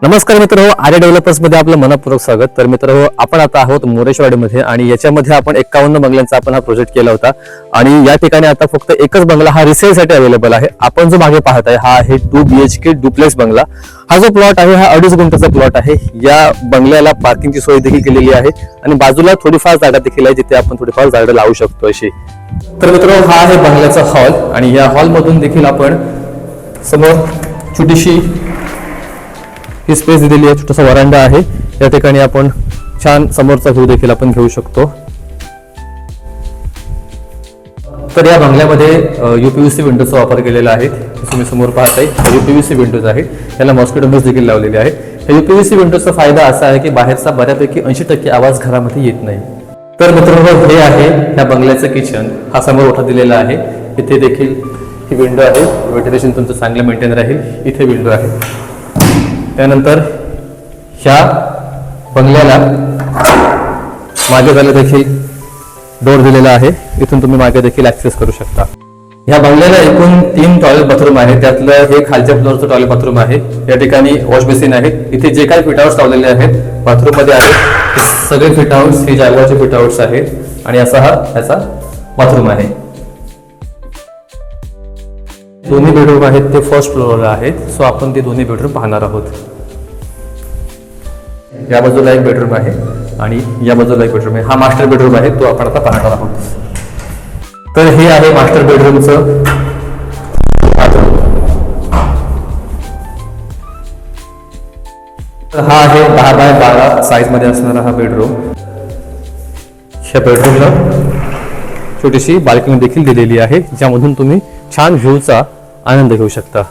नमस्कार मित्रांनो, आर्या डेव्हलपर्स मध्ये आपलं मनपूर्वक स्वागत। तर मित्रांनो, आपण आता आहोत मोरेश्वरवाडीमध्ये आणि याच्यामध्ये आपण 51 बंगल्यांचा आपण हा प्रोजेक्ट केला होता आणि या ठिकाणी आता फक्त एकच बंगला हा रिसेलसाठी अवेलेबल आहे। आपण जो मागे पाहत आहे हा आहे 2 BHK डुप्लेक्स बंगला। हा जो प्लॉट आहे हा 2.5 गुंठाचा प्लॉट आहे। या बंगल्याला पार्किंगची सोय देखील केलेली आहे आणि बाजूला थोडीफार जागा देखील आहे जिथे आपण थोडीफार झाडं लावू शकतो अशी। तर मित्रांनो, हा आहे बंगल्याचा हॉल आणि या हॉल मधून देखील आपण समोर छोटीशी ही स्पेस दिलेली आहे, छोटासा वरांडा आहे। या ठिकाणी आपण छान समोरचा व्ह्यू देखील आपण घेऊ शकतो। तर या बंगल्यामध्ये UPVC विंडोजचा वापर केलेला आहे। तुम्ही समोर पाहताय UPVC विंडोज आहे, याला मॉस्किटो नेट्स देखील लावलेले आहे। या UPVC विंडोजचा फायदा असा आहे की बाहेरचा बऱ्यापैकी 80% आवाज घरामध्ये येत नाही। तर मित्रांनो, हे आहे या बंगल्याचं किचन। हा समोर ओठा दिलेला आहे, इथे देखील ही विंडो आहे, व्हेंटिलेशन तुमचं चांगलं मेंटेन राहील। इथे विंडो आहे। त्यानंतर ह्या बंगल्याला मागे जायला देखील डोर दिलेला आहे, इथून तुम्ही मागे देखील ऍक्सेस करू शकता। ह्या बंगल्याला एकूण 3 टॉयलेट बाथरूम आहे, त्यातलं हे खालच्या फ्लोअरचं टॉयलेट बाथरूम आहे। या ठिकाणी वॉश बेसिन आहे, इथे जे काही फिट आउट्स लावलेले आहेत बाथरूम मध्ये आहेत ते सगळे फिट आउट्स हे जागवारचे फिट आउट्स आहेत आणि असा हा त्याचा बाथरूम आहे। दोन्ही बेडरूम आहेत ते फर्स्ट फ्लोअरला आहेत, सो आपण ते दोन्ही बेडरूम पाहणार आहोत। या बाजूला एक बेडरूम आहे आणि या बाजूला एक बेडरूम आहे। हा मास्टर बेडरूम आहे, तो आपण आता पाहणार आहोत। तर हे आहे मास्टर बेडरूमचं बाथरूम। तर हा आहे 10 बाय 12 साईज मध्ये असणारा हा बेडरूम। ह्या बेडरूमला छोटीशी बाल्कनी देखील दिलेली आहे, ज्यामधून तुम्ही छान व्ह्यूचा आनंद घेऊ शकता।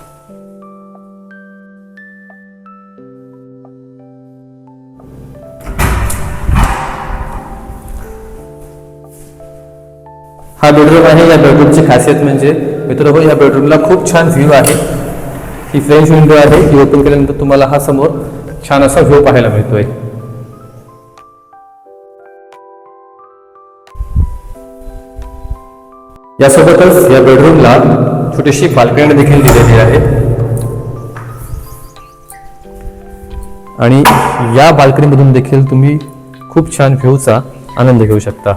हा बेडरूम आहे। या बेडरूमची खासियत म्हणजे मित्रांनो, या बेडरूमला खूप छान व्ह्यू आहे। ही फ्रेंच विंडो आहे, ही ओपन केल्यानंतर तुम्हाला हा समोर छान असा व्ह्यू पाहायला मिळतोय। यासोबतच या बेडरूमला छोटीशी बाल्कनी देखील दिलेली आहे आणि या बाल्कनीमधून देखील तुम्ही खूप छान व्ह्यूचा आनंद घेऊ शकता।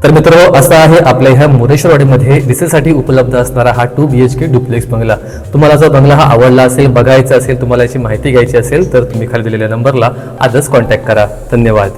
तर मित्रांनो, असा आहे आपल्या ह्या मोरेश्वरवाडीमध्ये रिसेलसाठी उपलब्ध असणारा हा 2 BHK डुप्लेक्स बंगला। तुम्हाला जर बंगला हा आवडला असेल, बघायचा असेल, तुम्हाला याची माहिती घ्यायची असेल तर तुम्ही खाली दिलेल्या नंबरला आजच कॉन्टॅक्ट करा। धन्यवाद।